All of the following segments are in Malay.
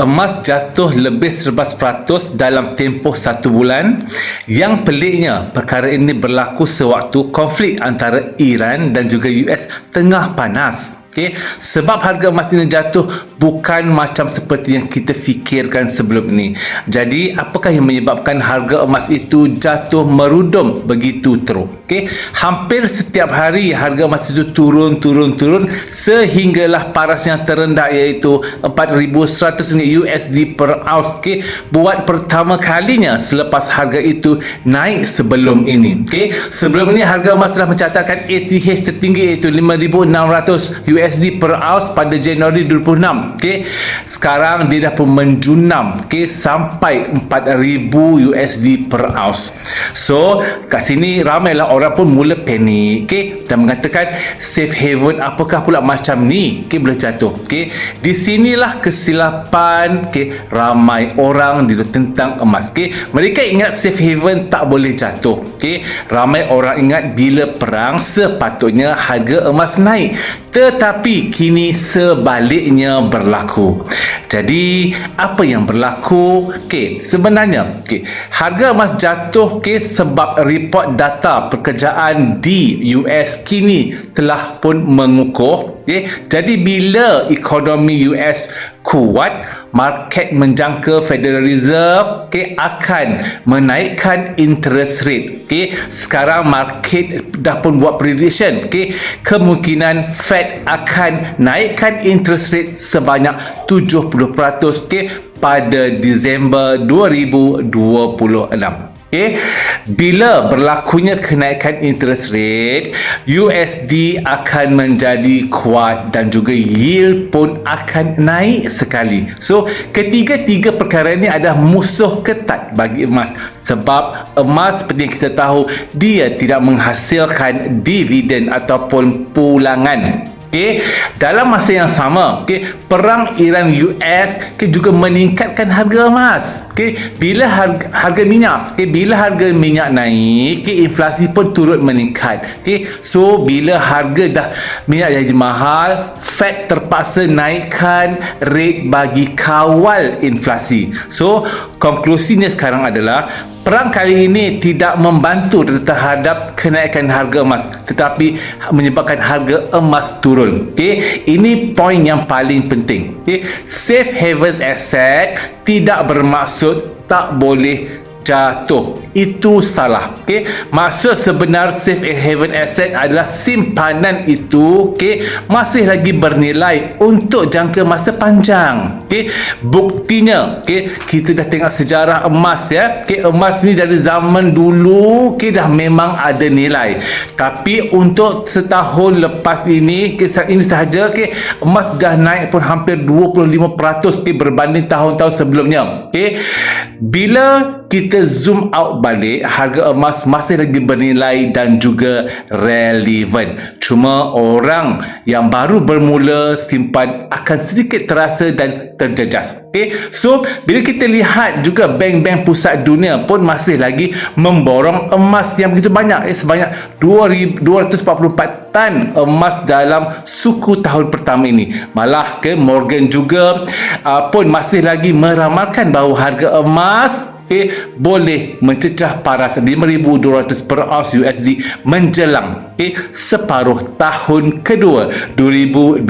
emas jatuh lebih 11% dalam tempoh 1 bulan. Yang peliknya, perkara ini berlaku sewaktu konflik antara Iran dan juga US tengah panas. Okay. Sebab harga emas ini jatuh bukan macam seperti yang kita fikirkan sebelum ini. Jadi, apakah yang menyebabkan harga emas itu jatuh merudum begitu teruk? Okay. Hampir setiap hari harga emas itu turun sehinggalah paras yang terendah iaitu 4,100 USD per ounce. Okay. Buat pertama kalinya selepas harga itu naik sebelum ini. Okay. Sebelum ini harga emas telah mencatatkan ATH tertinggi iaitu 5,600 USD per ounce pada Januari 26. Okey. Sekarang dia dah pun menjunam sampai 4,000 USD per ounce. So, kat sini ramailah orang pun mula panik dan mengatakan safe haven apakah pula macam ni boleh jatuh. Di sinilah kesilapan ramai orang tentang emas. Mereka ingat safe haven tak boleh jatuh. Ramai orang ingat bila perang sepatutnya harga emas naik. Tetapi kini sebaliknya berlaku. Jadi, apa yang berlaku? Sebenarnya, harga emas jatuh sebab report data pekerjaan di US kini telah pun mengukuh. Jadi, bila ekonomi US kuat, market menjangka Federal Reserve akan menaikkan interest rate. Sekarang market dah pun buat prediction. Kemungkinan Fed akan naikkan interest rate sebanyak 70% pada Disember 2026. Bila berlakunya kenaikan interest rate, USD akan menjadi kuat dan juga yield pun akan naik sekali. So, ketiga-tiga perkara ini adalah musuh ketat bagi emas. Sebab emas seperti yang kita tahu, dia tidak menghasilkan dividen ataupun pulangan. Dalam masa yang sama, perang Iran-US juga meningkatkan harga emas. Bila harga minyak, bila harga minyak naik, inflasi pun turut meningkat. So, bila harga dah minyak jadi mahal, Fed terpaksa naikkan rate bagi kawal inflasi. So, konklusinya sekarang adalah perang kali ini tidak membantu terhadap kenaikan harga emas, tetapi menyebabkan harga emas turun. Ini poin yang paling penting. Safe haven asset tidak bermaksud tak boleh jatuh. Itu salah. Maksud sebenar safe haven asset adalah simpanan itu masih lagi bernilai untuk jangka masa panjang. Buktinya kita dah tengok sejarah emas ya. Emas ni dari zaman dulu dah memang ada nilai. Tapi untuk setahun lepas ini sahaja emas dah naik pun hampir 25% berbanding tahun-tahun sebelumnya. Bila kita zoom out balik, harga emas masih lagi bernilai dan juga relevan. Cuma orang yang baru bermula simpan akan sedikit terasa dan terjejas. So, bila kita lihat juga bank-bank pusat dunia pun masih lagi memborong emas yang begitu banyak. Sebanyak 244 tan emas dalam suku tahun pertama ini. Malah Morgan juga pun masih lagi meramalkan bahawa harga emas boleh mencecah paras 5,200 per ounce USD menjelang separuh tahun kedua 2026.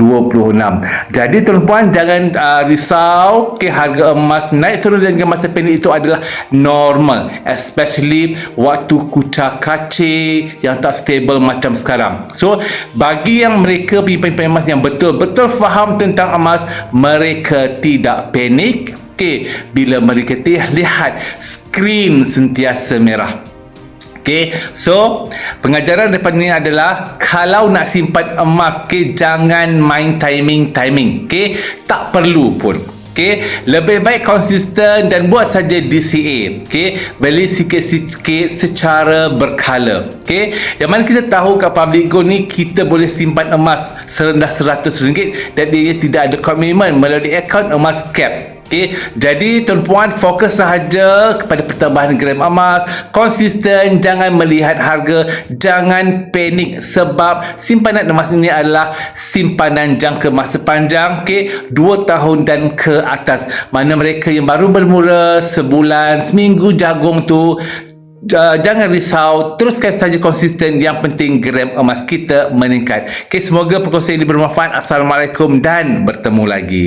Jadi tuan-puan jangan risau, harga emas naik turun dengan masa pendek itu adalah normal, especially waktu kucak-kacir yang tak stable macam sekarang. So, bagi yang mereka penyimpan emas yang betul-betul faham tentang emas, mereka tidak panik bila mereka lihat skrin sentiasa merah. So pengajaran daripada ni adalah kalau nak simpan emas, jangan main timing. Tak perlu pun. Lebih baik konsisten dan buat saja DCA. Beli sikit-sikit secara berkala. Yang mana kita tahu kat Public Gold ni kita boleh simpan emas serendah RM100 dan dia tidak ada komitmen melalui akaun emas cap. Okey, jadi tuan-puan fokus sahaja kepada pertambahan gram emas, konsisten, jangan melihat harga, jangan panik sebab simpanan emas ini adalah simpanan jangka masa panjang, okey, 2 tahun dan ke atas. Mana mereka yang baru bermula sebulan, seminggu jagung tu, jangan risau, teruskan saja konsisten. Yang penting gram emas kita meningkat. Okay, semoga perkongsian ini bermanfaat. Assalamualaikum dan bertemu lagi.